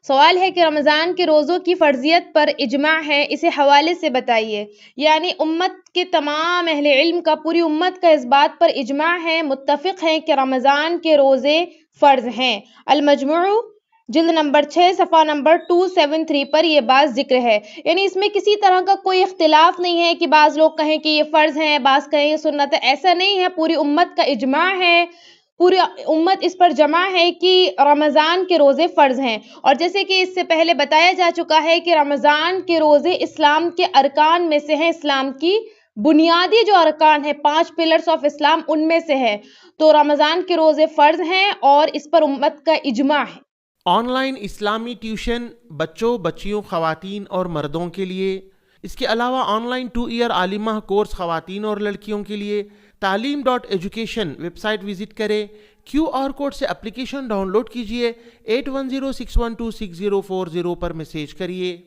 سوال ہے کہ رمضان کے روزوں کی فرضیت پر اجماع ہے، اسے حوالے سے بتائیے۔ یعنی امت کے تمام اہل علم کا، پوری امت کا اس بات پر اجماع ہے، متفق ہیں کہ رمضان کے روزے فرض ہیں۔ المجموع جلد نمبر 6 صفحہ نمبر 273 پر یہ بات ذکر ہے۔ یعنی اس میں کسی طرح کا کوئی اختلاف نہیں ہے کہ بعض لوگ کہیں کہ یہ فرض ہیں، بعض کہیں یہ سنت ہے، ایسا نہیں ہے، پوری امت کا اجماع ہے، پوری امت اس پر جمع ہے کہ رمضان کے روزے فرض ہیں۔ اور جیسے کہ اس سے پہلے بتایا جا چکا ہے کہ رمضان کے روزے اسلام کے ارکان میں سے ہیں، اسلام کی بنیادی جو ارکان ہیں، 5 پلرز آف اسلام، ان میں سے ہے۔ تو رمضان کے روزے فرض ہیں اور اس پر امت کا اجماع ہے۔ آن لائن اسلامی ٹیوشن بچوں، بچیوں، خواتین اور مردوں کے لیے۔ اس کے علاوہ آن لائن 2 ایئر عالمہ کورس خواتین اور لڑکیوں کے لیے۔ تعلیم.ایجوکیشن ویب سائٹ وزٹ کریں، QR کوڈ سے اپلیکیشن ڈاؤن لوڈ کیجئے، 8106126040 پر میسیج کریے۔